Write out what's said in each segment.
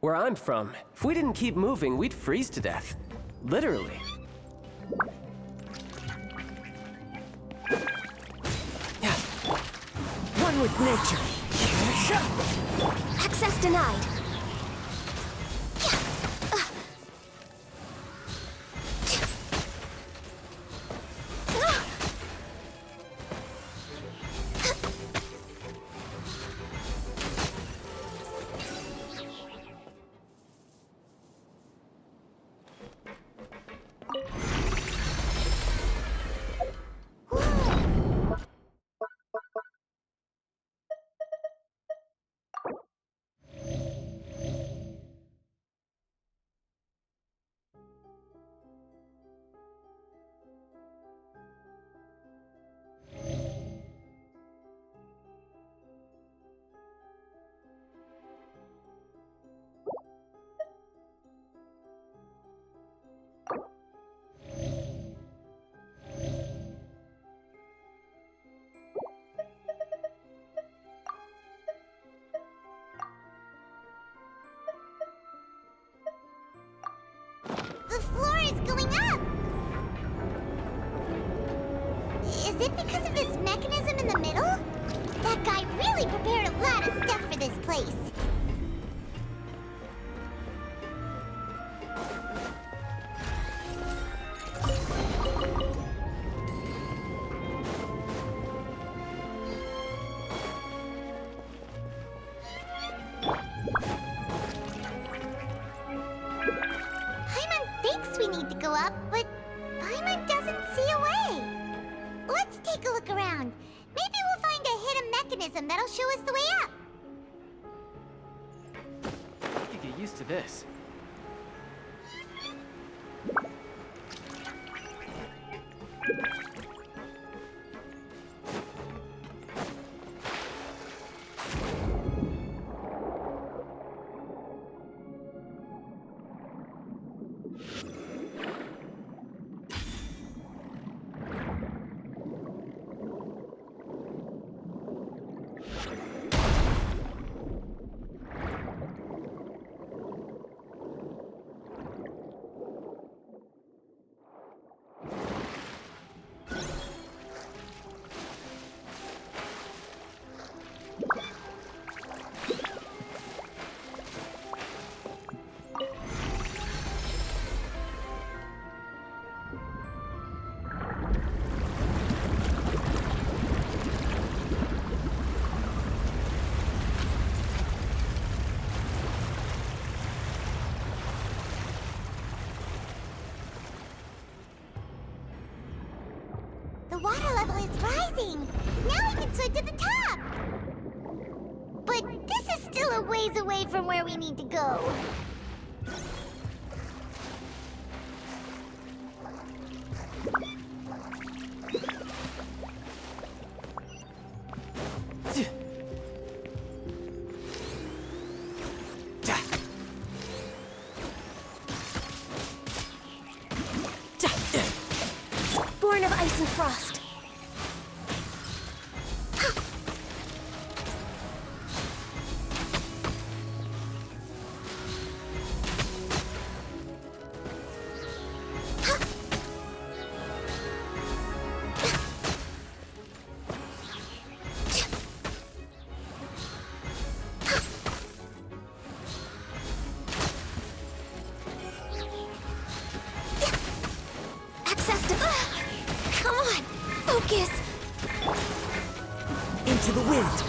Where I'm from, if we didn't keep moving, we'd freeze to death. Literally. One with nature. Access denied. The floor is going up! Is it because of this mechanism in the middle? That guy really prepared a lot of stuff for this place. We need to go up, but Paimon doesn't see a way. Let's take a look around. Maybe we'll find a hidden mechanism that'll show us the way up. I could get used to this. The water level is rising. Now we can swim to the top. But this is still a ways away from where we need to go. Born of ice and frost. Focus! Into the wind!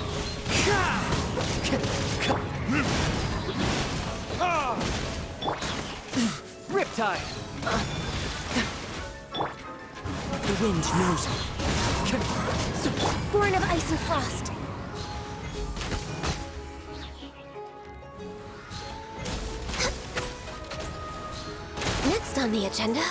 Riptide! The wind knows me. Born of ice and frost. Next on the agenda...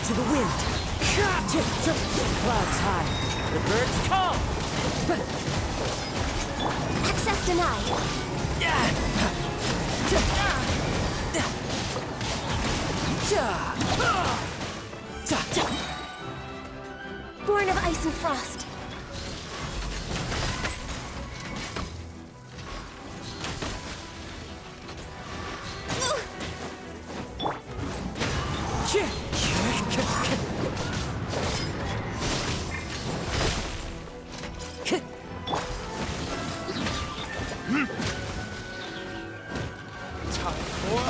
to the wind. Clouds high. The birds call. Access denied. Born of ice and frost. Time for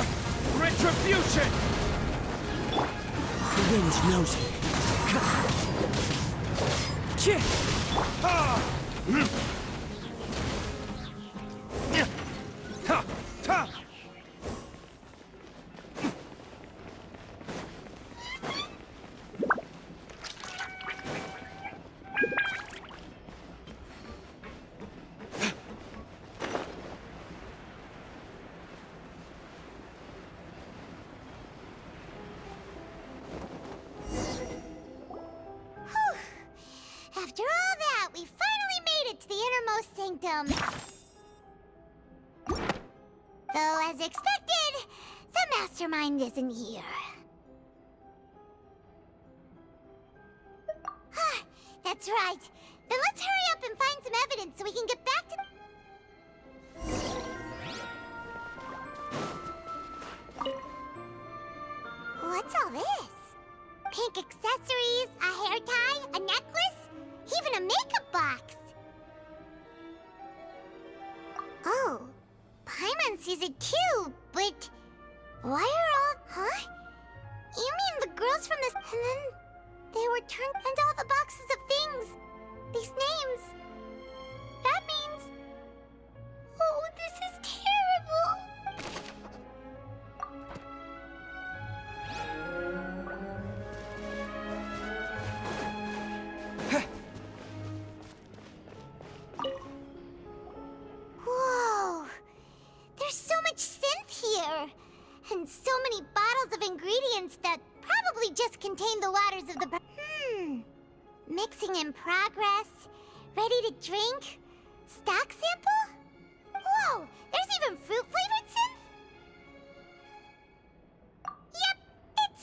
retribution! The wind knows me. After all that, we finally made it to the innermost sanctum. Though, as expected, the mastermind isn't here. That's right. Then let's hurry up and find some evidence so we can get back to... What's all this? Pink accessories, a hair tie, a necklace, even a makeup box. Oh, Paimon sees it too, but why are all... Huh? You mean the girls from this... And then they were turned into all the boxes of things. These names. That means... Oh, this is terrible. Whoa! There's so much synth here! And so many bottles of ingredients that probably just contain the waters of the... Mixing in progress. Ready to drink? Stock sample? Whoa! There's even fruit-flavored synth? Yep, it's...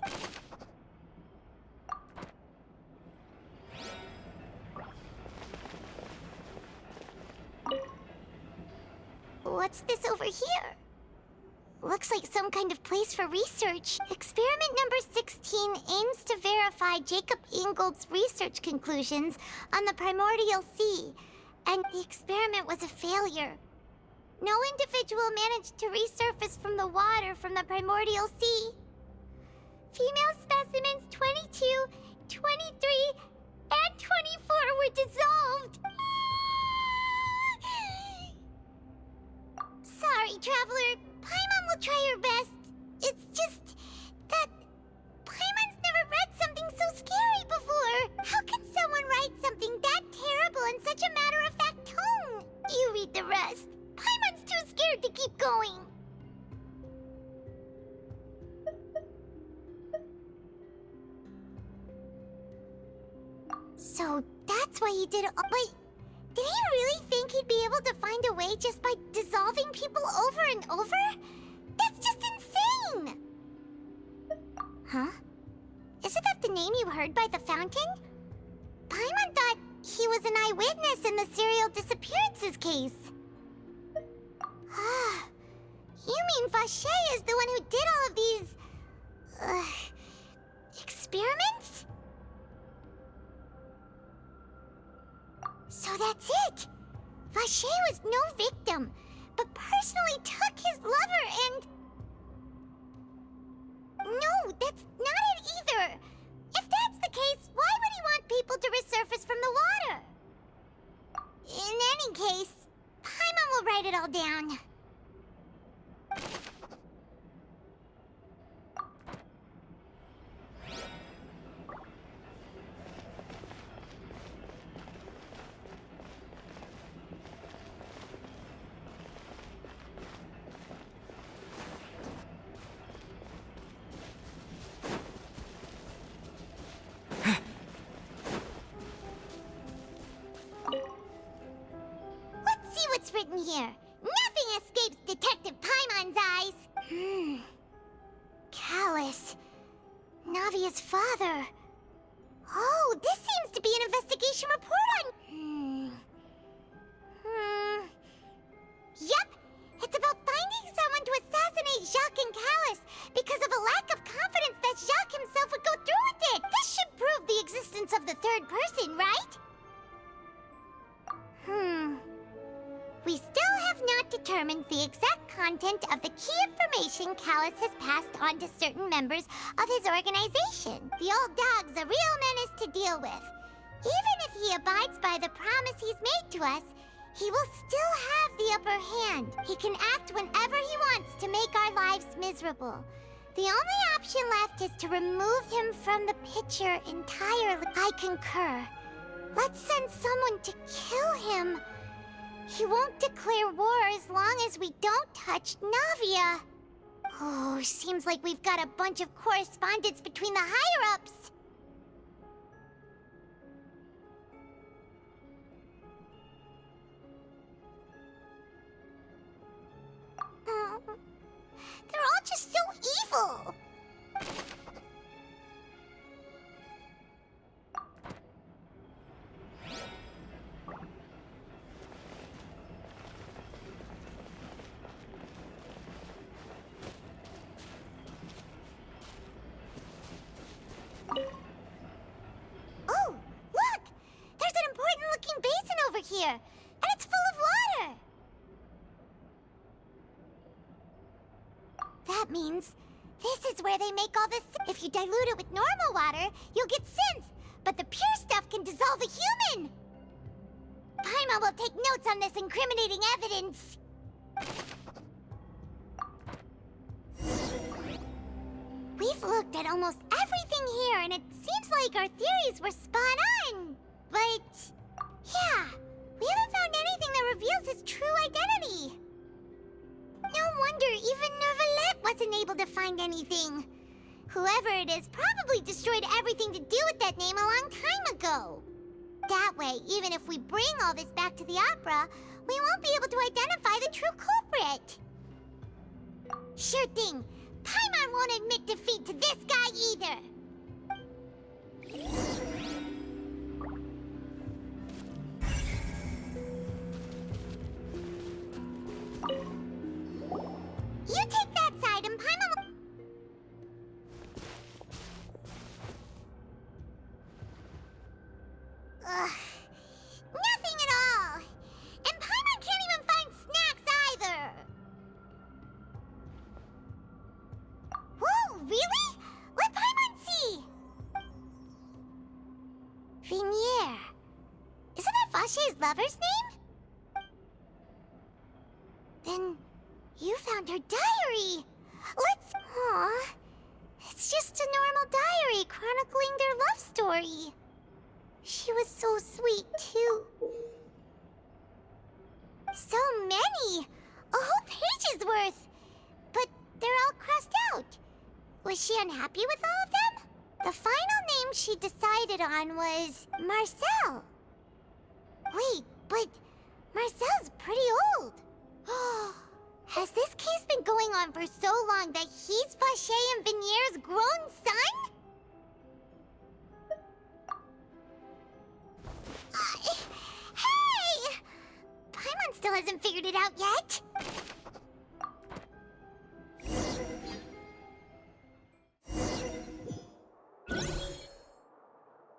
What's this over here? Looks like some kind of place for research. Experiment number 16 aims to verify Jacob Ingold's research conclusions on the primordial sea. And the experiment was a failure. No individual managed to resurface from the water from the primordial sea. Female specimens 22, 23, and 24 were dissolved. Sorry, Traveler. Paimon will try her best. It's just that Paimon's never read something so scary before. How can someone write something that terrible in such a matter-of-fact tone? You read the rest. Paimon's too scared to keep going. So that's why he did it all. But did he really think he'd be able to find a way just by dissolving people over and over? That's just insane! Huh? Isn't that the name you heard by the fountain? Paimon thought he was an eyewitness in the serial disappearances case. Ah, you mean Vache is the one who did all of these... experiments? So that's it! Vache was no victim, but personally took his lover and... No, that's not it either! If that's the case, why would he want people to resurface from the water? In any case, Paimon will write it all down. in here. Nothing escapes Detective Paimon's eyes. Callus. Navia's father. Oh, this seems to be an investigation report on... Yep, it's about finding someone to assassinate Jacques and Callus because of a lack of confidence that Jacques himself would go through with it. This should prove the existence of the third person, right? We still have not determined the exact content of the key information Callus has passed on to certain members of his organization. The old dog's a real menace to deal with. Even if he abides by the promise he's made to us, he will still have the upper hand. He can act whenever he wants to make our lives miserable. The only option left is to remove him from the picture entirely. I concur. Let's send someone to kill him. He won't declare war as long as we don't touch Navia. Oh, seems like we've got a bunch of correspondence between the higher-ups. They're all just so evil. Oh, look! There's an important-looking basin over here, and it's full of water. That means this is where they make all this. If you dilute it with normal water, you'll get synth, but the pure stuff can dissolve a human. Paimon will take notes on this incriminating evidence. We've looked at almost everything here, and it seems like our theories were spot on. But, yeah, we haven't found anything that reveals his true identity. No wonder even Nervalette wasn't able to find anything. Whoever it is probably destroyed everything to do with that name a long time ago. That way, even if we bring all this back to the opera, we won't be able to identify the true culprit. Sure thing. Paimon won't admit defeat to this guy either. You take that side and Paimon will... Ugh. Nothing at all. And Paimon can't even find snacks either. Whoa, really? Let Paimon see! Vinier. Isn't that Vache's lover's name? Then you found her diary. Let's... Aw. It's just a normal diary chronicling their love story. She was so sweet, too. So many! A whole page's worth! But they're all crossed out. Was she unhappy with all of them? The final name she decided on was Marcel. Wait, but Marcel's pretty old. Has this case been going on for so long that he's Vache and Vinier's grown son? Hey! Paimon still hasn't figured it out yet.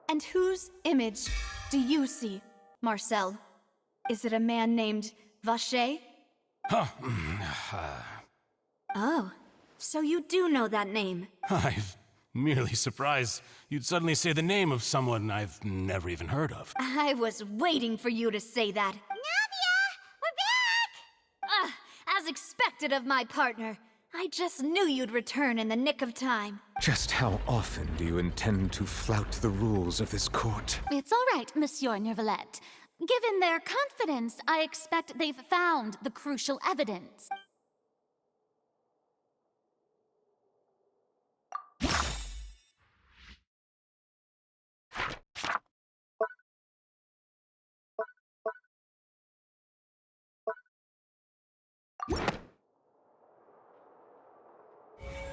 And whose image do you see, Marcel? Is it a man named Vache? Oh, so you do know that name. I'm merely surprised you'd suddenly say the name of someone I've never even heard of. I was waiting for you to say that. Navia! We're back! As expected of my partner. I just knew you'd return in the nick of time. Just how often do you intend to flout the rules of this court? It's all right, Monsieur Nervalette. Given their confidence, I expect they've found the crucial evidence.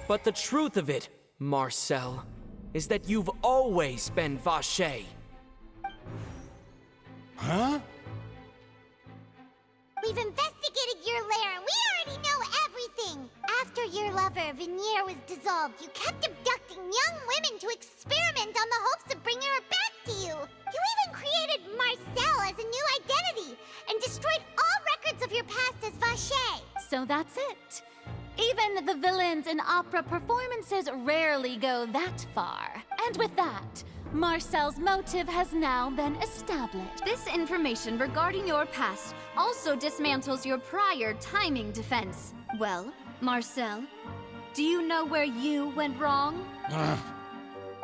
But the truth of it, Marcel, is that you've always been Vache. Huh? We've investigated your lair and we already know everything! After your lover, Venier, was dissolved, you kept abducting young women to experiment on the hopes of bringing her back to you! You even created Marcel as a new identity and destroyed all records of your past as Vache! So that's it. Even the villains in opera performances rarely go that far. And with that, Marcel's motive has now been established. This information regarding your past also dismantles your prior timing defense. Well, Marcel, do you know where you went wrong?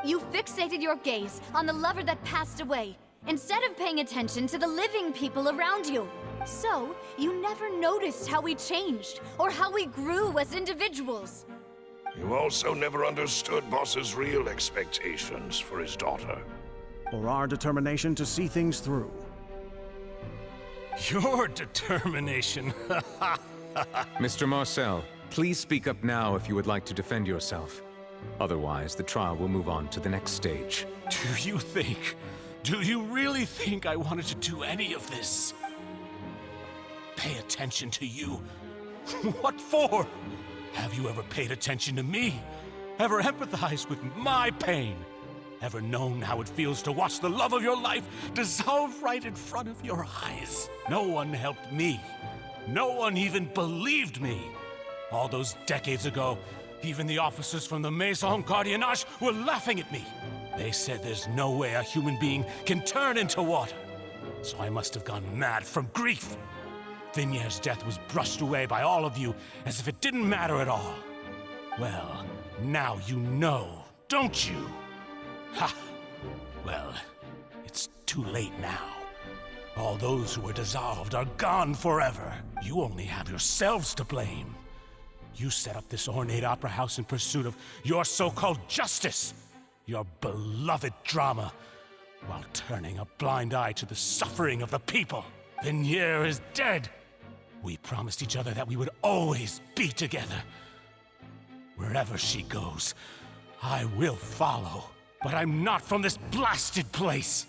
You fixated your gaze on the lover that passed away, instead of paying attention to the living people around you. So, you never noticed how we changed, or how we grew as individuals. You also never understood Boss's real expectations for his daughter. Or our determination to see things through. Your determination. Mr. Marcel, please speak up now if you would like to defend yourself. Otherwise, the trial will move on to the next stage. Do you really think I wanted to do any of this? Pay attention to you? What for? Have you ever paid attention to me? Ever empathized with my pain? Ever known how it feels to watch the love of your life dissolve right in front of your eyes? No one helped me. No one even believed me. All those decades ago, even the officers from the Maison Gardiennage were laughing at me. They said there's no way a human being can turn into water. So I must have gone mad from grief. Vinier's death was brushed away by all of you as if it didn't matter at all. Well, now you know, don't you? Ha! Well, it's too late now. All those who were dissolved are gone forever. You only have yourselves to blame. You set up this ornate opera house in pursuit of your so-called justice, your beloved drama, while turning a blind eye to the suffering of the people. Venier is dead. We promised each other that we would always be together. Wherever she goes, I will follow. But I'm not from this blasted place,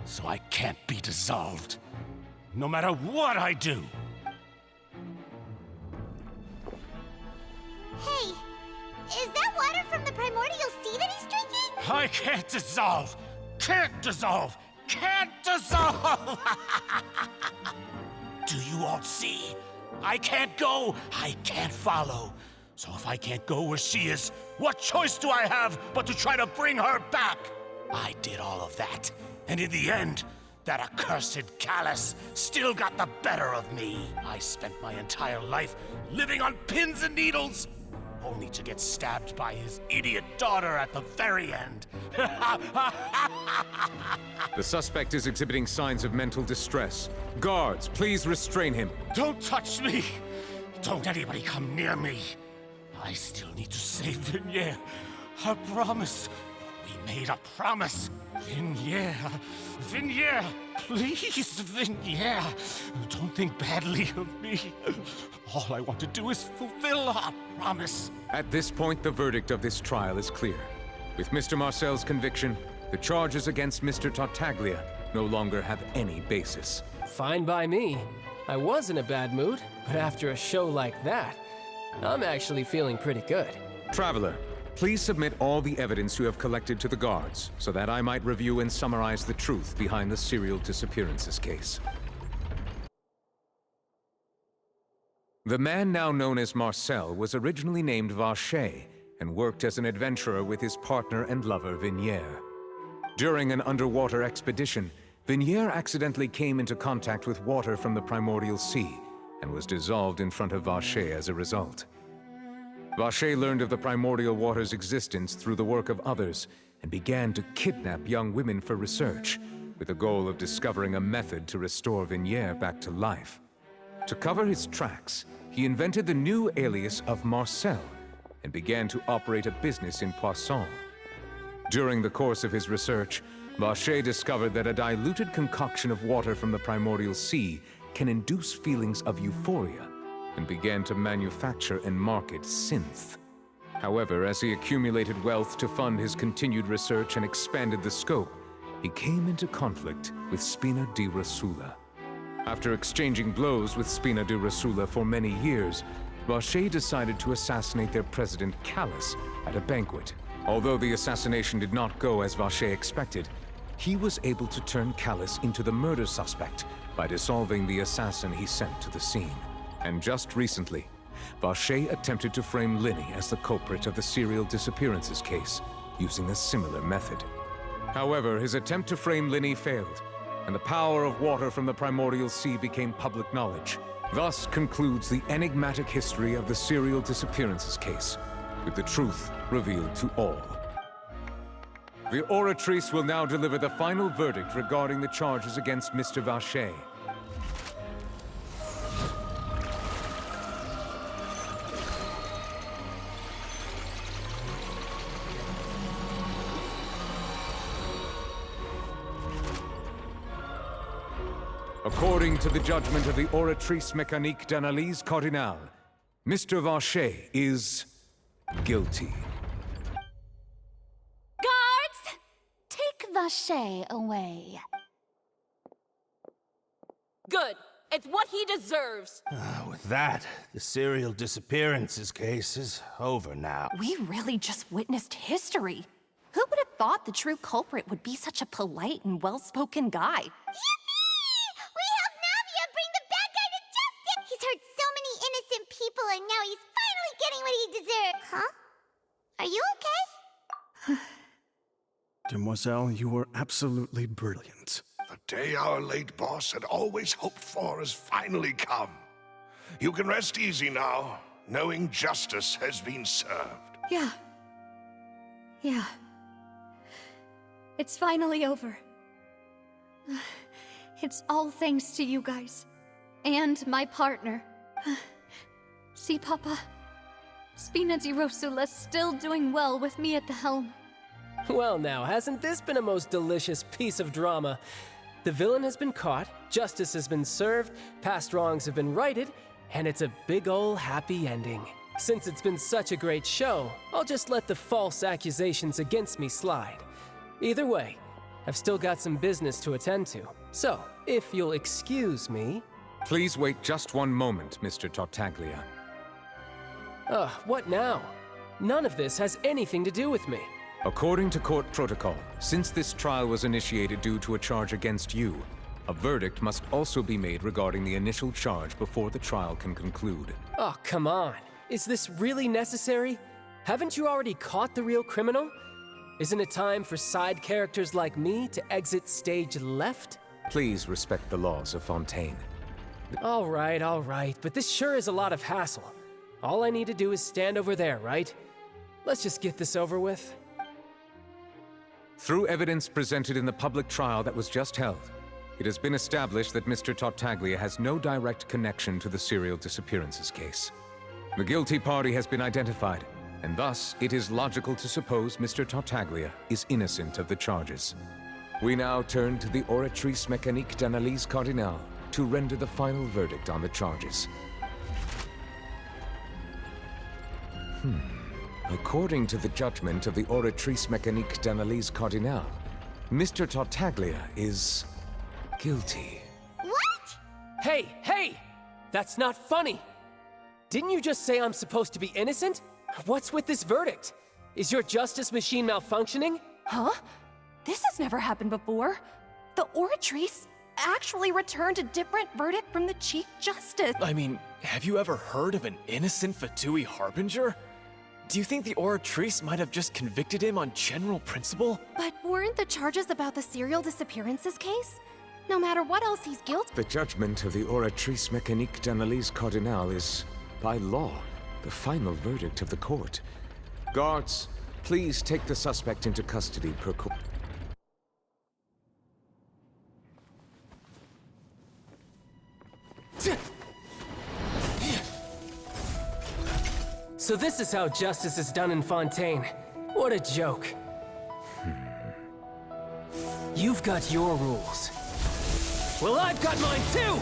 so I can't be dissolved, no matter what I do. Hey, is that water from the primordial sea that he's drinking? I can't dissolve! Can't dissolve! Can't dissolve! Do you all see? I can't go, I can't follow. So if I can't go where she is, what choice do I have but to try to bring her back? I did all of that, and in the end, that accursed Callus still got the better of me. I spent my entire life living on pins and needles, only to get stabbed by his idiot daughter at the very end. The suspect is exhibiting signs of mental distress. Guards, please restrain him. Don't touch me! Don't anybody come near me! I still need to save Venier. A promise. We made a promise. Venier. Venier. Please, Venier. Don't think badly of me. All I want to do is fulfill our promise. At this point, the verdict of this trial is clear. With Mr. Marcel's conviction, the charges against Mr. Tartaglia no longer have any basis. Fine by me. I was in a bad mood, but after a show like that, I'm actually feeling pretty good. Traveler, please submit all the evidence you have collected to the guards, so that I might review and summarize the truth behind the serial disappearances case. The man now known as Marcel was originally named Vache and worked as an adventurer with his partner and lover Venier. During an underwater expedition, Venier accidentally came into contact with water from the primordial sea and was dissolved in front of Vache as a result. Vache learned of the primordial water's existence through the work of others and began to kidnap young women for research, with the goal of discovering a method to restore Venier back to life. To cover his tracks, he invented the new alias of Marcel and began to operate a business in Poisson. During the course of his research, Vache discovered that a diluted concoction of water from the primordial sea can induce feelings of euphoria, and began to manufacture and market synth. However, as he accumulated wealth to fund his continued research and expanded the scope, he came into conflict with Spina di Rasula. After exchanging blows with Spina di Rasula for many years, Vache decided to assassinate their president, Callus, at a banquet. Although the assassination did not go as Vache expected, he was able to turn Callus into the murder suspect by dissolving the assassin he sent to the scene. And just recently, Vache attempted to frame Linny as the culprit of the serial disappearances case, using a similar method. However, his attempt to frame Linny failed, and the power of water from the primordial sea became public knowledge. Thus concludes the enigmatic history of the serial disappearances case, with the truth revealed to all. The Oratrice will now deliver the final verdict regarding the charges against Mr. Vache. According to the judgment of the Oratrice Mécanique d'Analyse Cardinale, Mr. Vache is guilty. Guards! Take Vache away. Good. It's what he deserves. With that, the serial disappearances case is over now. We really just witnessed history. Who would have thought the true culprit would be such a polite and well-spoken guy? He's hurt so many innocent people, and now he's finally getting what he deserves. Huh? Are you okay? Demoiselle, you were absolutely brilliant. The day our late boss had always hoped for has finally come. You can rest easy now, knowing justice has been served. Yeah. It's finally over. It's all thanks to you guys. And my partner. See, Papa? Spina di Rosula's still doing well with me at the helm. Well now, hasn't this been a most delicious piece of drama? The villain has been caught, justice has been served, past wrongs have been righted, and it's a big ol' happy ending. Since it's been such a great show, I'll just let the false accusations against me slide. Either way, I've still got some business to attend to. So, if you'll excuse me... Please wait just one moment, Mr. Tartaglia. What now? None of this has anything to do with me. According to court protocol, since this trial was initiated due to a charge against you, a verdict must also be made regarding the initial charge before the trial can conclude. Oh, come on. Is this really necessary? Haven't you already caught the real criminal? Isn't it time for side characters like me to exit stage left? Please respect the laws of Fontaine. All right, but this sure is a lot of hassle. All I need to do is stand over there, right? Let's just get this over with. Through evidence presented in the public trial that was just held, it has been established that Mr. Tartaglia has no direct connection to the serial disappearances case. The guilty party has been identified, and thus it is logical to suppose Mr. Tartaglia is innocent of the charges. We now turn to the Oratrice Mécanique d'Analyse Cardinale to render the final verdict on the charges. According to the judgment of the Oratrice Mécanique d'Analyse Cardinale, Mr. Tartaglia is guilty. What? Hey! That's not funny! Didn't you just say I'm supposed to be innocent? What's with this verdict? Is your justice machine malfunctioning? Huh? This has never happened before. The Oratrice actually returned a different verdict from the Chief Justice. I mean, have you ever heard of an innocent Fatui Harbinger? Do you think the Oratrice might have just convicted him on general principle? But weren't the charges about the serial disappearances case? No matter what else he's guilty. The judgment of the Oratrice Mécanique d'Analyse Cardinale is, by law, the final verdict of the court. Guards, please take the suspect into custody per court. So this is how justice is done in Fontaine. What a joke. You've got your rules. Well, I've got mine too!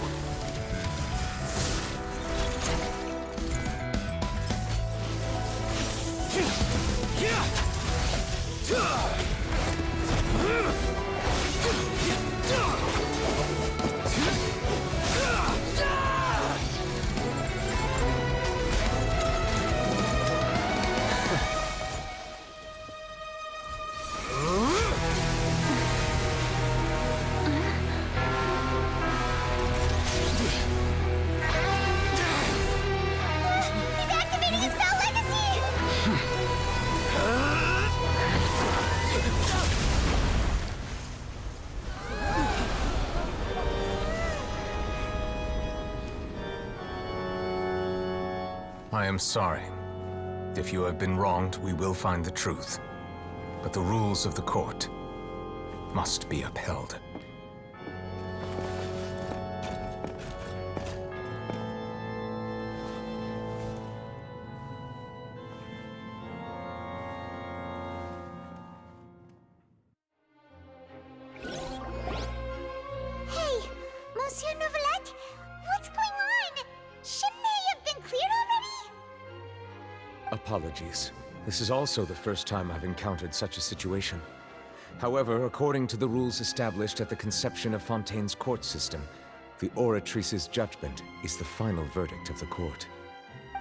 I am sorry. If you have been wronged, we will find the truth. But the rules of the court must be upheld. Hey, Monsieur Novelette, what's going on? Shouldn't they have been cleared already? Apologies. This is also the first time I've encountered such a situation. However, according to the rules established at the conception of Fontaine's court system, the Oratrice's judgment is the final verdict of the court.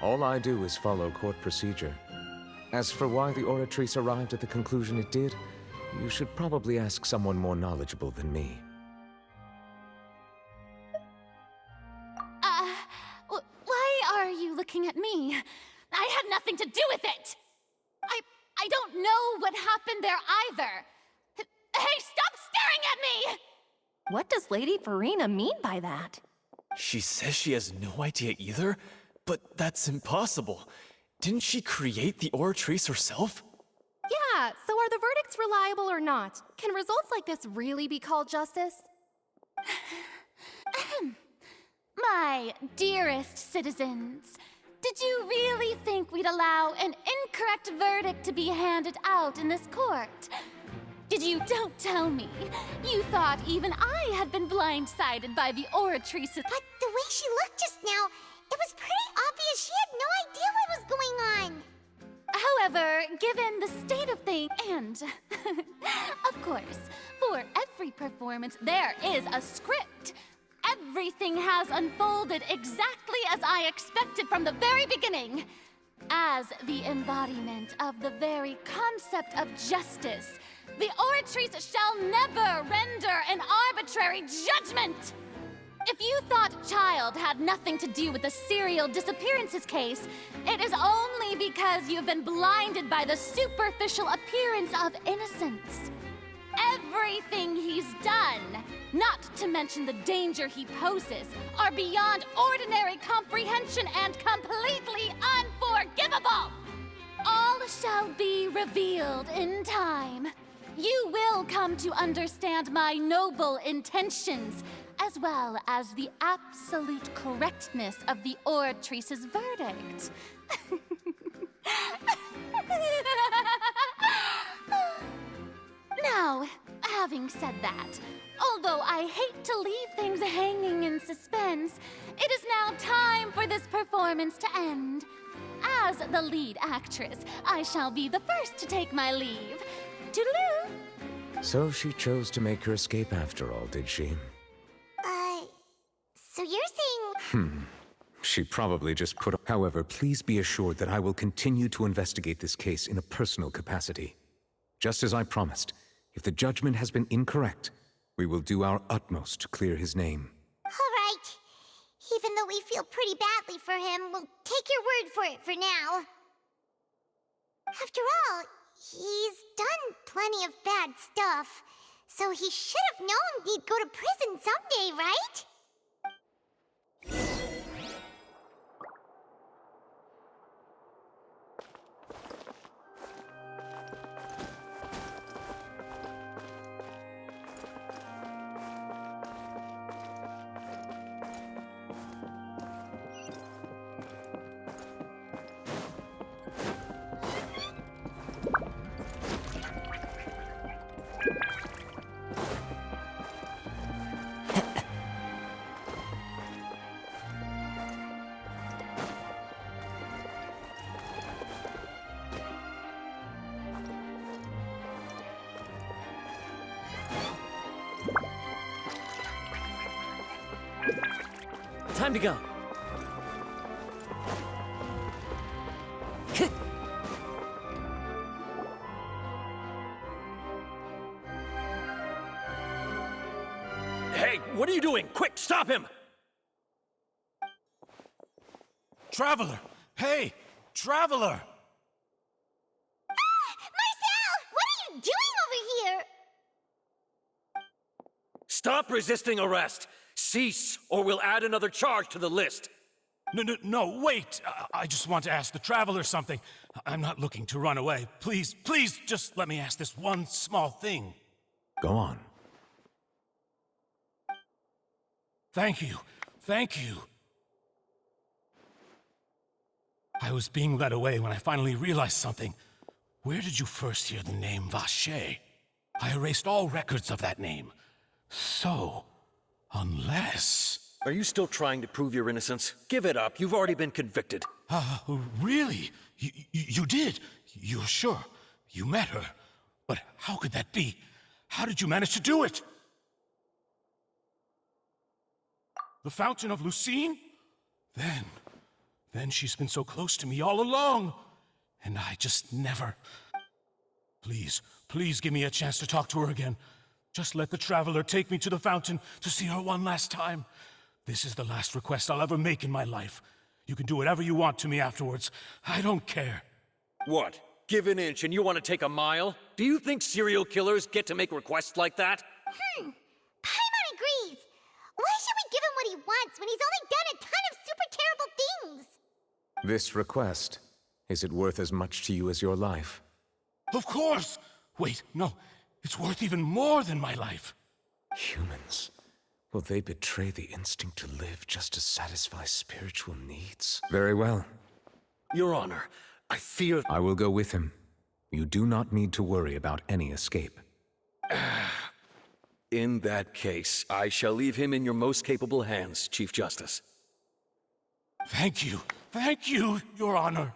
All I do is follow court procedure. As for why the Oratrice arrived at the conclusion it did, you should probably ask someone more knowledgeable than me. Why are you looking at me? I had nothing to do with it! I don't know what happened there either! Hey, stop staring at me! What does Lady Farina mean by that? She says she has no idea either, but that's impossible. Didn't she create the Oratrice herself? Yeah, so are the verdicts reliable or not? Can results like this really be called justice? My dearest citizens, did you really think we'd allow an incorrect verdict to be handed out in this court? Don't tell me. You thought even I had been blindsided by the Oratrice. But the way she looked just now, it was pretty obvious she had no idea what was going on. However, given the state of things, and of course, for every performance there is a script. Everything has unfolded exactly as I expected from the very beginning. As the embodiment of the very concept of justice, the Oratrice shall never render an arbitrary judgment! If you thought Child had nothing to do with the serial disappearances case, it is only because you've been blinded by the superficial appearance of innocence. Everything he's done, not to mention the danger he poses, are beyond ordinary comprehension and completely unforgivable! All shall be revealed in time. You will come to understand my noble intentions, as well as the absolute correctness of the Oratrice's verdict. Now, having said that, although I hate to leave things hanging in suspense, it is now time for this performance to end. As the lead actress, I shall be the first to take my leave. Toodaloo! So she chose to make her escape after all, did she? So you're saying... She probably just put... However, please be assured that I will continue to investigate this case in a personal capacity. Just as I promised, if the judgment has been incorrect, we will do our utmost to clear his name. All right. Even though we feel pretty badly for him, we'll take your word for it for now. After all, he's done plenty of bad stuff, so he should have known he'd go to prison someday, right? Time to go. Hey, what are you doing? Quick, stop him! Traveler! Hey! Traveler! Marcel! What are you doing over here? Stop resisting arrest! Cease, or we'll add another charge to the list. No, wait! I just want to ask the Traveler something. I'm not looking to run away. Please, just let me ask this one small thing. Go on. Thank you. I was being led away when I finally realized something. Where did you first hear the name Vache? I erased all records of that name. So, unless... Are you still trying to prove your innocence? Give it up. You've already been convicted. Really? You did? You're sure? You met her? But how could that be? How did you manage to do it? The Fountain of Lucine? Then she's been so close to me all along. And I just never... Please give me a chance to talk to her again. Just let the Traveler take me to the fountain to see her one last time. This is the last request I'll ever make in my life. You can do whatever you want to me afterwards. I don't care. What? Give an inch and you want to take a mile? Do you think serial killers get to make requests like that? Paimon agrees. Why should we give him what he wants when he's only done a ton of super terrible things? This request, is it worth as much to you as your life? Of course! Wait, no. It's worth even more than my life. Humans. Will they betray the instinct to live just to satisfy spiritual needs? Very well. Your Honor, I fear... I will go with him. You do not need to worry about any escape. In that case, I shall leave him in your most capable hands, Chief Justice. Thank you, Your Honor.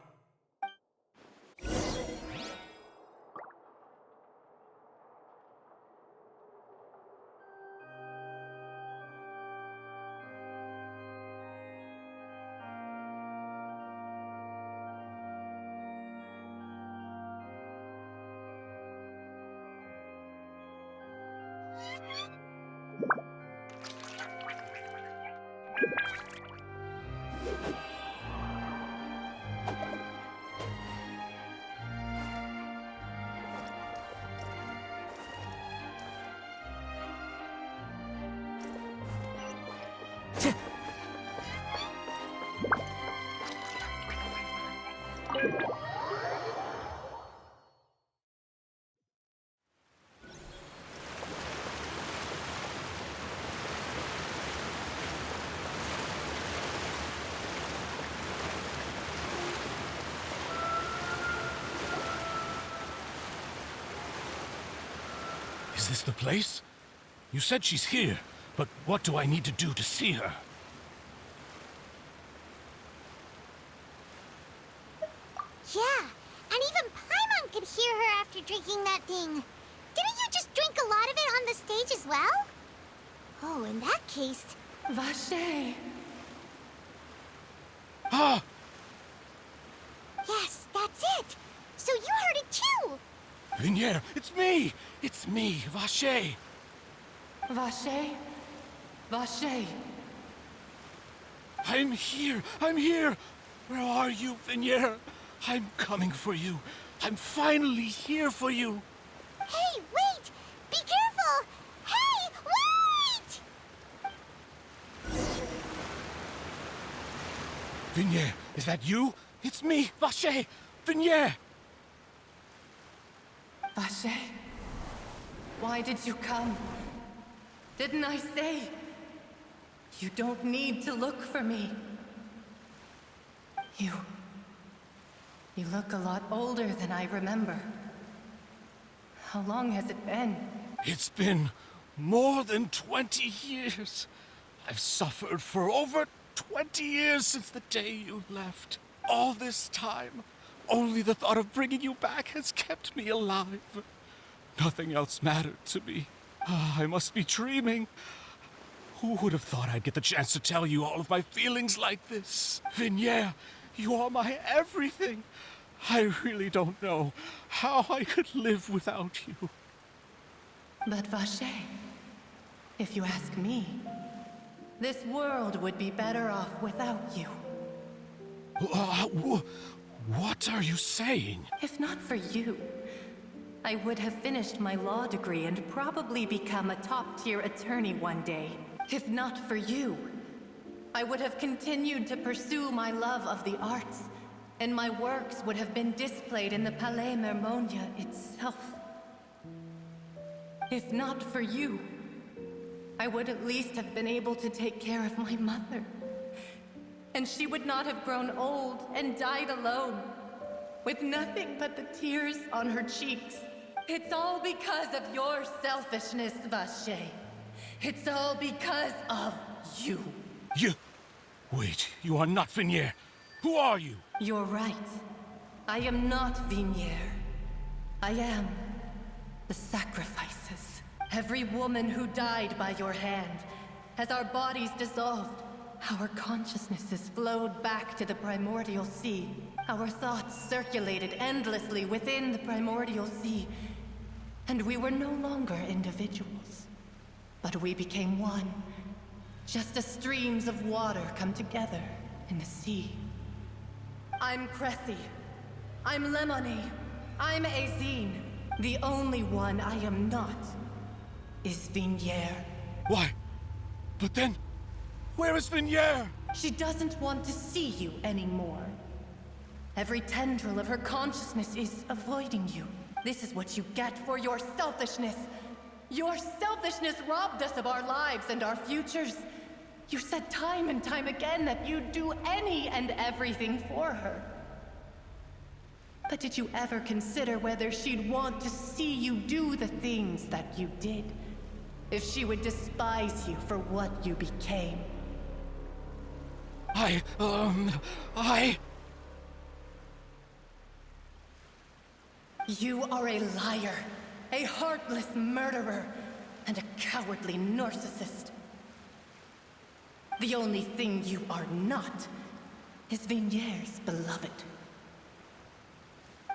Is this the place? You said she's here, but what do I need to do to see her? Yeah, and even Paimon could hear her after drinking that thing. Didn't you just drink a lot of it on the stage as well? Oh, in that case... Vache. Ah! Yes, that's it! So you heard it too! Vignier, it's me! It's me, Vache! Vache? Vache. I'm here! Where are you, Vignier? I'm coming for you. I'm finally here for you. Hey, wait! Be careful! Hey, wait! Vignier, is that you? It's me, Vache! Vignier! Vache? Why did you come? Didn't I say? You don't need to look for me. You look a lot older than I remember. How long has it been? It's been more than 20 years. I've suffered for over 20 years since the day you left. All this time, only the thought of bringing you back has kept me alive. Nothing else mattered to me. I must be dreaming. Who would have thought I'd get the chance to tell you all of my feelings like this? Vignier, you are my everything. I really don't know how I could live without you. But Vache, if you ask me, this world would be better off without you. What are you saying? If not for you, I would have finished my law degree and probably become a top-tier attorney one day. If not for you, I would have continued to pursue my love of the arts, and my works would have been displayed in the Palais Mermonia itself. If not for you, I would at least have been able to take care of my mother. And she would not have grown old and died alone, with nothing but the tears on her cheeks. It's all because of your selfishness, Vache. It's all because of you. You... Wait, you are not Vignier. Who are you? You're right. I am not Vignier. I am the sacrifices. Every woman who died by your hand, as our bodies dissolved, our consciousnesses flowed back to the primordial sea. Our thoughts circulated endlessly within the primordial sea, and we were no longer individuals, but we became one, just as streams of water come together in the sea. I'm Cressy. I'm Lemony. I'm Azine. The only one I am not is Vignier. Why? But then, where is Vignier? She doesn't want to see you anymore. Every tendril of her consciousness is avoiding you. This is what you get for your selfishness. Your selfishness robbed us of our lives and our futures. You said time and time again that you'd do any and everything for her. But did you ever consider whether she'd want to see you do the things that you did? If she would despise you for what you became? You are a liar, a heartless murderer, and a cowardly narcissist. The only thing you are not is Vignier's beloved.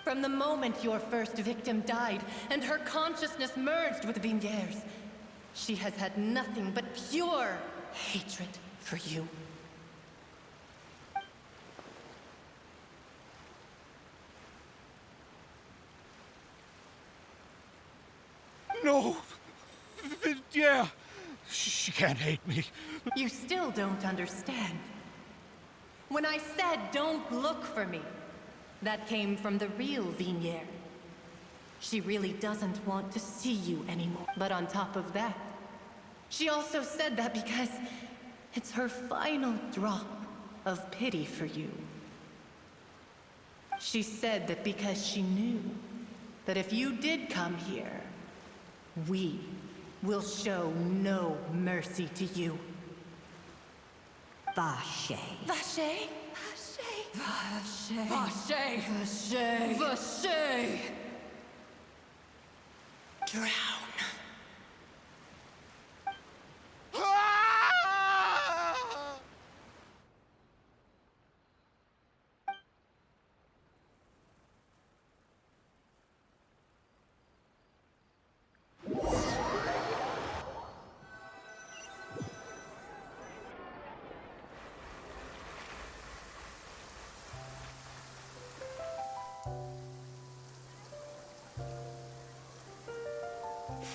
From the moment your first victim died and her consciousness merged with Vignier's, she has had nothing but pure hatred for you. No! Yeah, she can't hate me. You still don't understand. When I said don't look for me, that came from the real Vignier. She really doesn't want to see you anymore. But on top of that, she also said that because it's her final drop of pity for you. She said that because she knew that if you did come here, we will show no mercy to you. Vache. Vache? Vache. Vache. Vache. Vache. Drown.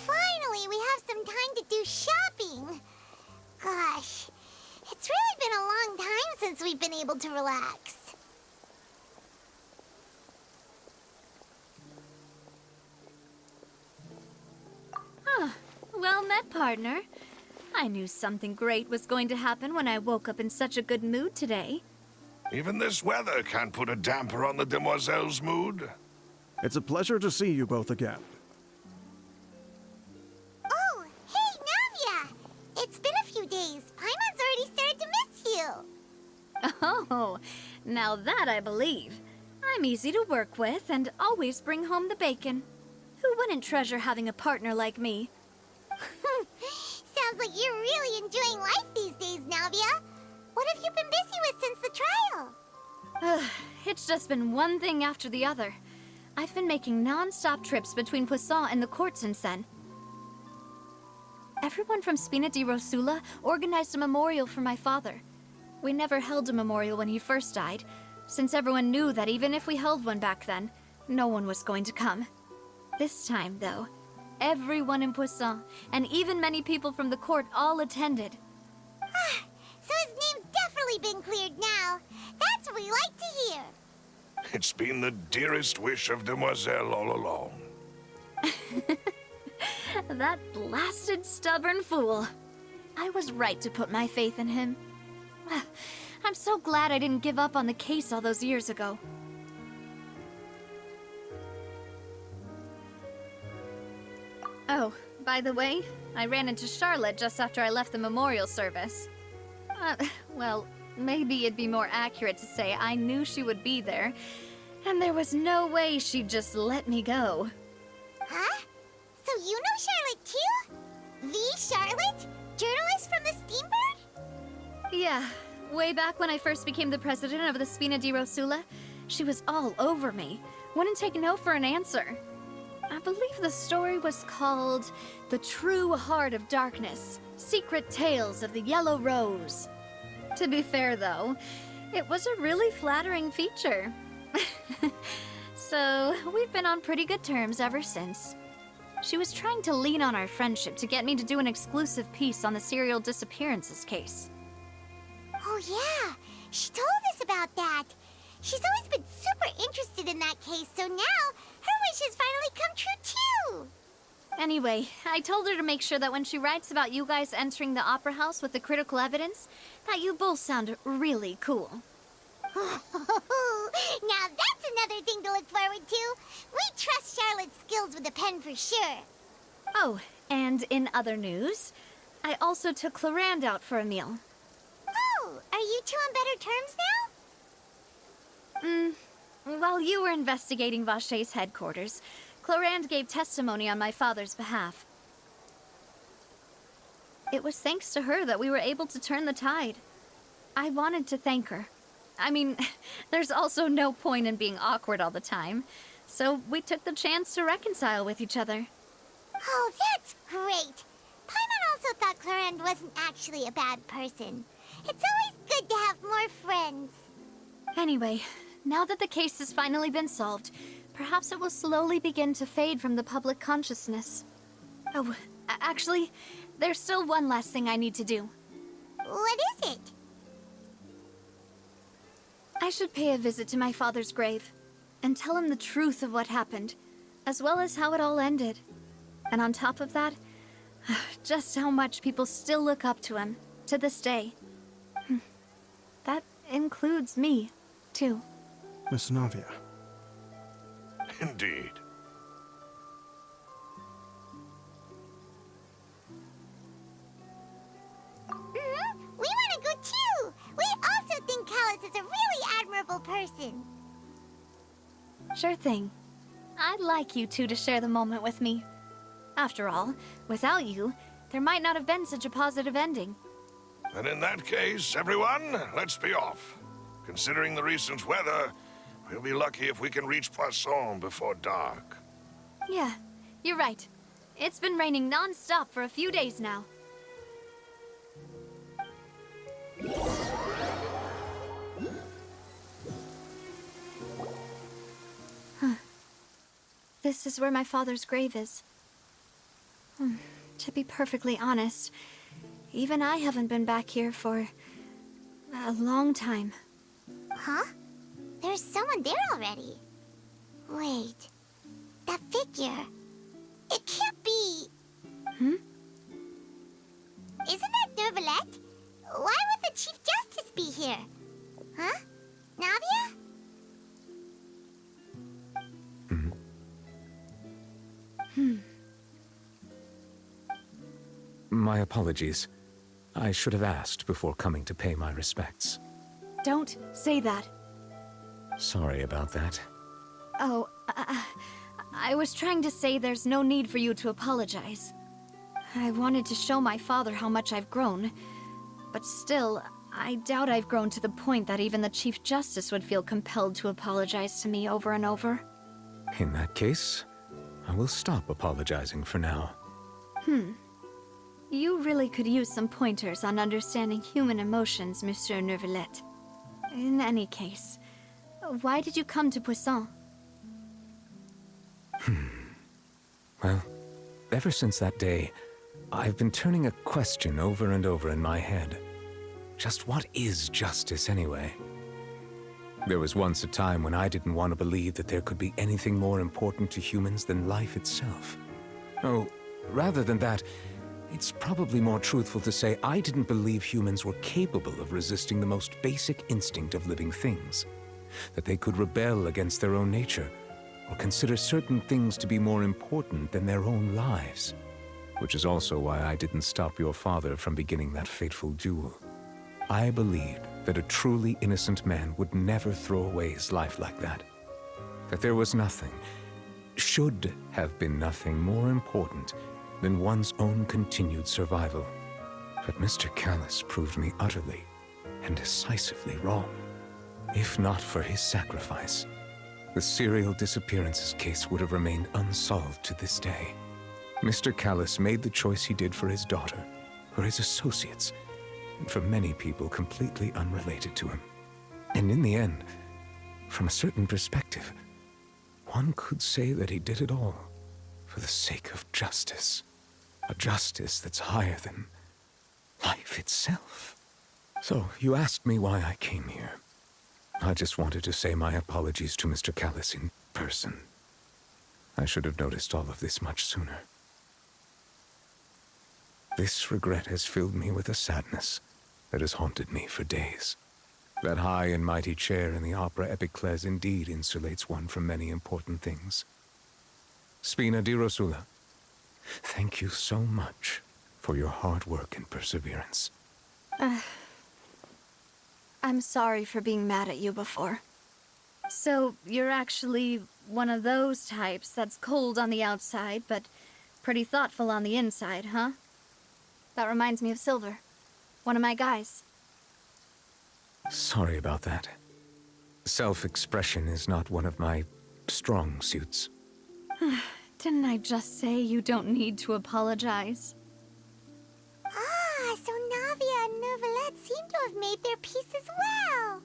Finally, we have some time to do shopping. Gosh, it's really been a long time since we've been able to relax. Well met, partner. I knew something great was going to happen when I woke up in such a good mood today. Even this weather can't put a damper on the demoiselle's mood. It's a pleasure to see you both again. Oh, hey, Navia! It's been a few days. Paimon's already started to miss you. Oh, now that I believe. I'm easy to work with and always bring home the bacon. Who wouldn't treasure having a partner like me? Sounds like you're really enjoying life these days, Navia. What have you been busy with since the trial? It's just been one thing after the other. I've been making non-stop trips between Poisson and the court since then. Everyone from Spina di Rosula organized a memorial for my father. We never held a memorial when he first died, since everyone knew that even if we held one back then, no one was going to come. This time, though, everyone in Poisson, and even many people from the court, all attended. So his name's been cleared now. That's what we like to hear. It's been the dearest wish of Demoiselle all along. That blasted stubborn fool. I was right to put my faith in him. I'm so glad I didn't give up on the case all those years ago. Oh, by the way, I ran into Charlotte just after I left the memorial service. Well, maybe it'd be more accurate to say I knew she would be there, and there was no way she'd just let me go. Huh? So you know Charlotte too? The Charlotte? Journalist from the Steambird? Yeah, way back when I first became the president of the Spina di Rosula, she was all over me. Wouldn't take no for an answer. I believe the story was called The True Heart of Darkness, Secret Tales of the Yellow Rose. To be fair, though, it was a really flattering feature. So, we've been on pretty good terms ever since. She was trying to lean on our friendship to get me to do an exclusive piece on the serial disappearances case. Oh yeah, she told us about that. She's always been super interested in that case, so now her wish has finally come true too. Anyway, I told her to make sure that when she writes about you guys entering the opera house with the critical evidence, that you both sound really cool. Now that's another thing to look forward to. We trust Charlotte's skills with a pen for sure. Oh, and in other news, I also took Clarand out for a meal. Oh, are you two on better terms now? While you were investigating Vache's headquarters, Clarand gave testimony on my father's behalf. It was thanks to her that we were able to turn the tide. I wanted to thank her. I mean, there's also no point in being awkward all the time, so we took the chance to reconcile with each other. Oh, that's great. Paimon also thought Clarand wasn't actually a bad person. It's always good to have more friends. Anyway, now that the case has finally been solved, perhaps it will slowly begin to fade from the public consciousness. Oh, actually, there's still one last thing I need to do. What is it? I should pay a visit to my father's grave and tell him the truth of what happened, as well as how it all ended. And on top of that, just how much people still look up to him, to this day. That includes me, too. Miss Navia. Indeed. We want to go too! We also think Callus is a really admirable person. Sure thing. I'd like you two to share the moment with me. After all, without you, there might not have been such a positive ending. And in that case, everyone, let's be off. Considering the recent weather, we'll be lucky if we can reach Poisson before dark. Yeah, you're right. It's been raining non-stop for a few days now. Huh. This is where my father's grave is. To be perfectly honest, even I haven't been back here for a long time. Huh? There's someone there already. Wait. That figure. It can't be... Isn't that Neuvillette? Why would the Chief Justice be here? Huh? Navia? My apologies. I should have asked before coming to pay my respects. Don't say that. Sorry about that. Oh, I was trying to say there's no need for you to apologize. I wanted to show my father how much I've grown, but still, I doubt I've grown to the point that even the Chief Justice would feel compelled to apologize to me over and over. In that case, I will stop apologizing for now. You really could use some pointers on understanding human emotions, Monsieur Neuvillette. In any case, why did you come to Poisson? Well, ever since that day, I've been turning a question over and over in my head. Just what is justice, anyway? There was once a time when I didn't want to believe that there could be anything more important to humans than life itself. Oh, rather than that, it's probably more truthful to say I didn't believe humans were capable of resisting the most basic instinct of living things. That they could rebel against their own nature, or consider certain things to be more important than their own lives. Which is also why I didn't stop your father from beginning that fateful duel. I believed that a truly innocent man would never throw away his life like that. That there was nothing, should have been nothing more important than one's own continued survival. But Mr. Callus proved me utterly and decisively wrong. If not for his sacrifice, the serial disappearances case would have remained unsolved to this day. Mr. Callus made the choice he did for his daughter, for his associates, and for many people completely unrelated to him. And in the end, from a certain perspective, one could say that he did it all for the sake of justice. A justice that's higher than life itself. So, you asked me why I came here. I just wanted to say my apologies to Mr. Callus in person. I should have noticed all of this much sooner. This regret has filled me with a sadness that has haunted me for days. That high and mighty chair in the opera Epiclese indeed insulates one from many important things. Spina di Rosula, thank you so much for your hard work and perseverance. I'm sorry for being mad at you before. So, you're actually one of those types that's cold on the outside, but pretty thoughtful on the inside, huh? That reminds me of Silver, one of my guys. Sorry about that. Self-expression is not one of my strong suits. Didn't I just say you don't need to apologize? Ah, so Navia and Neuvillette seem to have made their peace as well.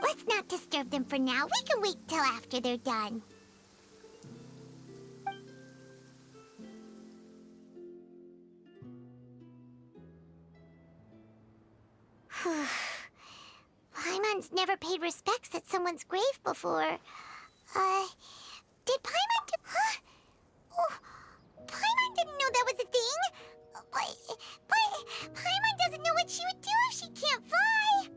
Let's not disturb them for now. We can wait till after they're done. Paimon's never paid respects at someone's grave before. Did Paimon do... Huh? Oh, Paimon didn't know that was a thing. But Paimon doesn't know what she would do if she can't fly.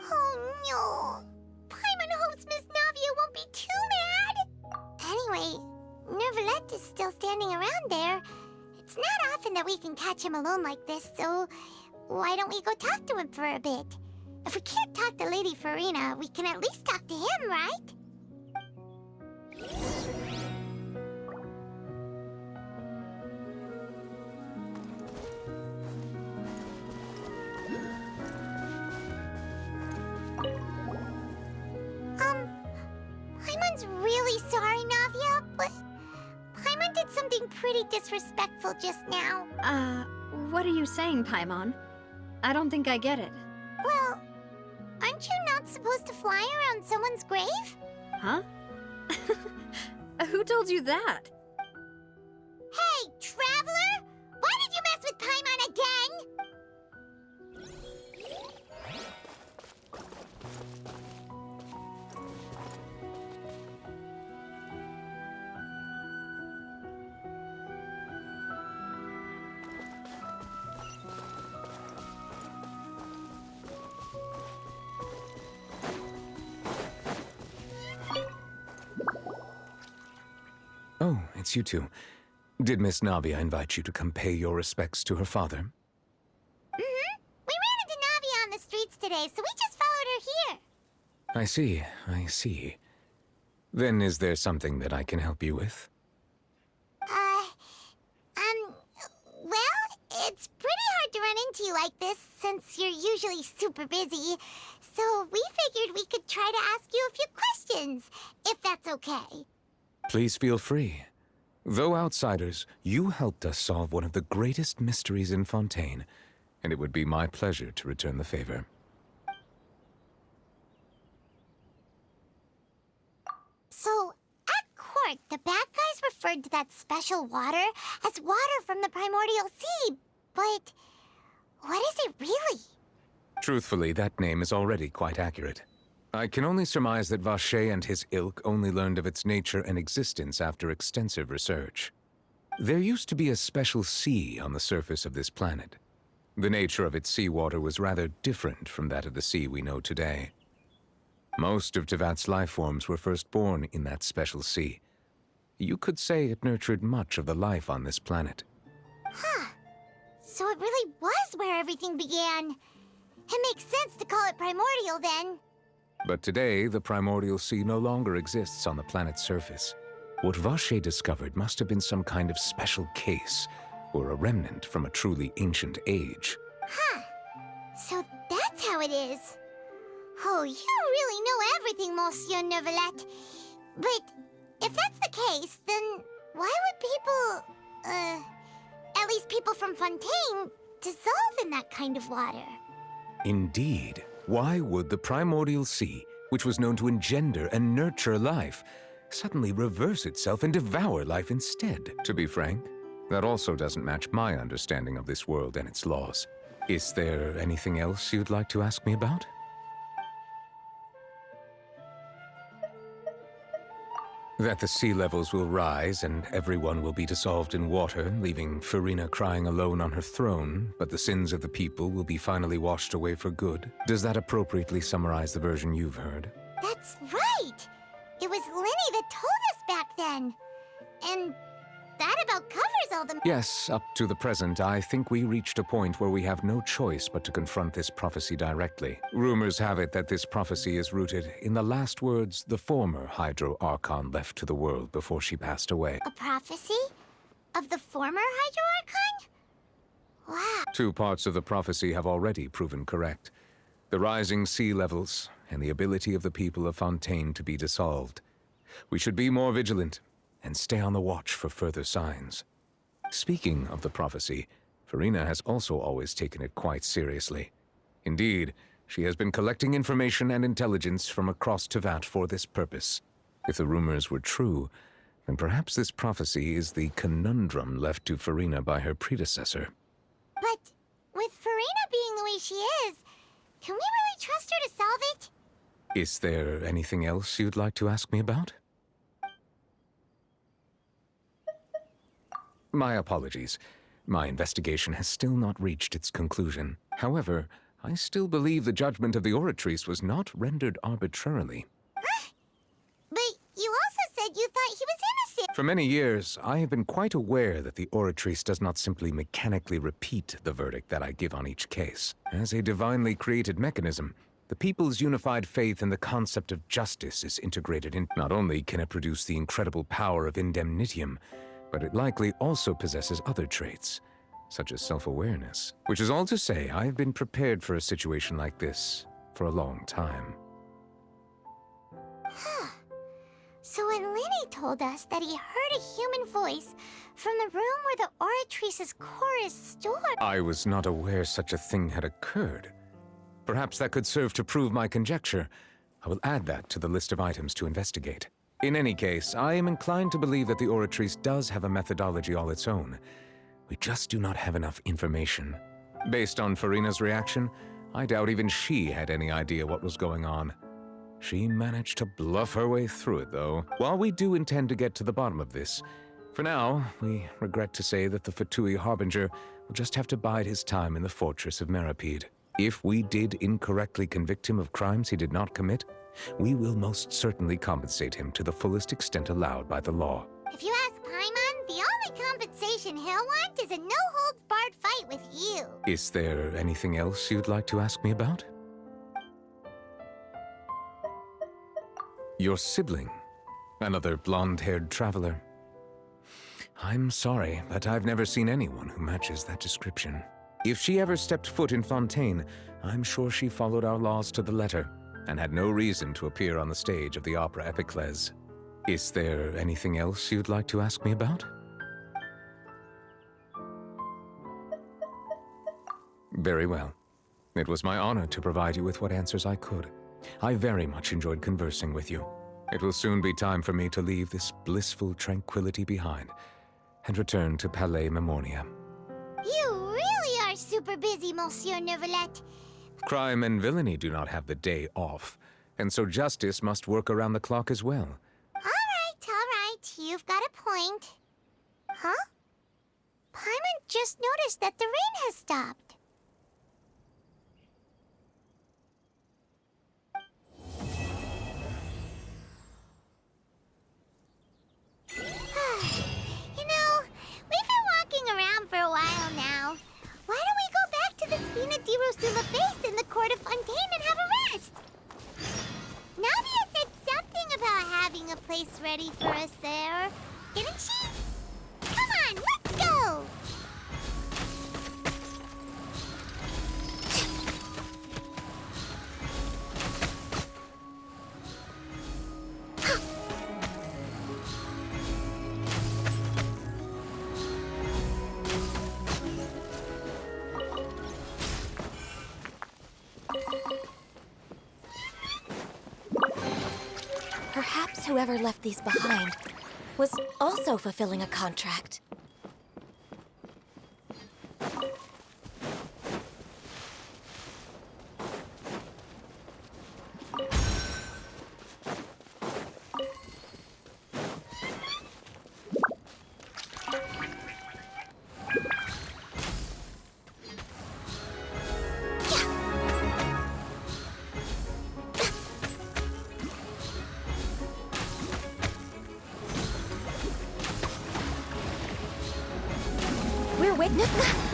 Oh no. Paimon hopes Miss Navia won't be too mad. Anyway, Neuvillette is still standing around there. It's not often that we can catch him alone like this, so why don't we go talk to him for a bit? If we can't talk to Lady Farina, we can at least talk to him, right? Paimon's really sorry, Navia, but Paimon did something pretty disrespectful just now. What are you saying, Paimon? I don't think I get it. Well, aren't you not supposed to fly around someone's grave? Huh? Who told you that? Hey, Traveler! Why did you mess with Paimon again? Oh, it's you two. Did Miss Navia invite you to come pay your respects to her father? Mm-hmm. We ran into Navia on the streets today, so we just followed her here. I see. Then is there something that I can help you with? Well, it's pretty hard to run into you like this, since you're usually super busy. So we figured we could try to ask you a few questions, if that's okay. Please feel free. Though outsiders, you helped us solve one of the greatest mysteries in Fontaine, and it would be my pleasure to return the favor. So, at court, the bad guys referred to that special water as water from the primordial sea. But what is it really? Truthfully, that name is already quite accurate. I can only surmise that Vacher and his ilk only learned of its nature and existence after extensive research. There used to be a special sea on the surface of this planet. The nature of its seawater was rather different from that of the sea we know today. Most of Tevat's life forms were first born in that special sea. You could say it nurtured much of the life on this planet. Huh. So it really was where everything began. It makes sense to call it primordial then. But today, the primordial sea no longer exists on the planet's surface. What Vacher discovered must have been some kind of special case, or a remnant from a truly ancient age. Huh. So that's how it is. Oh, you really know everything, Monsieur Neuvillette. But if that's the case, then why would people, at least people from Fontaine, dissolve in that kind of water? Indeed. Why would the primordial sea, which was known to engender and nurture life, suddenly reverse itself and devour life instead? To be frank, that also doesn't match my understanding of this world and its laws. Is there anything else you'd like to ask me about? That the sea levels will rise and everyone will be dissolved in water, leaving Farina crying alone on her throne, but the sins of the people will be finally washed away for good. Does that appropriately summarize the version you've heard? That's right! It was Linny that told us back then. And that about covers all the— Yes, up to the present, I think we reached a point where we have no choice but to confront this prophecy directly. Rumors have it that this prophecy is rooted in the last words the former Hydro Archon left to the world before she passed away. A prophecy? Of the former Hydro Archon? Wow. Two parts of the prophecy have already proven correct. The rising sea levels and the ability of the people of Fontaine to be dissolved. We should be more vigilant and stay on the watch for further signs. Speaking of the prophecy, Farina has also always taken it quite seriously. Indeed, she has been collecting information and intelligence from across Tevat for this purpose. If the rumors were true, then perhaps this prophecy is the conundrum left to Farina by her predecessor. But with Farina being the way she is, can we really trust her to solve it? Is there anything else you'd like to ask me about? My apologies. My investigation has still not reached its conclusion. However, I still believe the judgment of the Oratrice was not rendered arbitrarily. But you also said you thought he was innocent. For many years, I have been quite aware that the Oratrice does not simply mechanically repeat the verdict that I give on each case. As a divinely created mechanism, the people's unified faith in the concept of justice is integrated in. Not only can it produce the incredible power of indemnitium, but it likely also possesses other traits, such as self-awareness. Which is all to say, I have been prepared for a situation like this for a long time. Huh. So when Linny told us that he heard a human voice from the room where the Oratrice's core is stored— I was not aware such a thing had occurred. Perhaps that could serve to prove my conjecture. I will add that to the list of items to investigate. In any case, I am inclined to believe that the Oratrice does have a methodology all its own. We just do not have enough information. Based on Farina's reaction, I doubt even she had any idea what was going on. She managed to bluff her way through it, though. While we do intend to get to the bottom of this, for now, we regret to say that the Fatui Harbinger will just have to bide his time in the fortress of Meripede. If we did incorrectly convict him of crimes he did not commit, we will most certainly compensate him to the fullest extent allowed by the law. If you ask Paimon, the only compensation he'll want is a no-holds-barred fight with you. Is there anything else you'd like to ask me about? Your sibling, another blonde-haired traveler. I'm sorry, but I've never seen anyone who matches that description. If she ever stepped foot in Fontaine, I'm sure she followed our laws to the letter and had no reason to appear on the stage of the opera Epiclese. Is there anything else you'd like to ask me about? Very well. It was my honor to provide you with what answers I could. I very much enjoyed conversing with you. It will soon be time for me to leave this blissful tranquility behind and return to Palais Memoria. You really are super busy, Monsieur Neuvillette. Crime and villainy do not have the day off, and so justice must work around the clock as well. All right. You've got a point. Huh? Paimon just noticed that the rain has stopped. You know, we've been walking around for a while now. Why don't we go back to the Spina di Rosula base in the Court of Fontaine and have a rest? Navia said something about having a place ready for us there. Didn't she? Come on, let's go! Perhaps whoever left these behind was also fulfilling a contract. We're witness.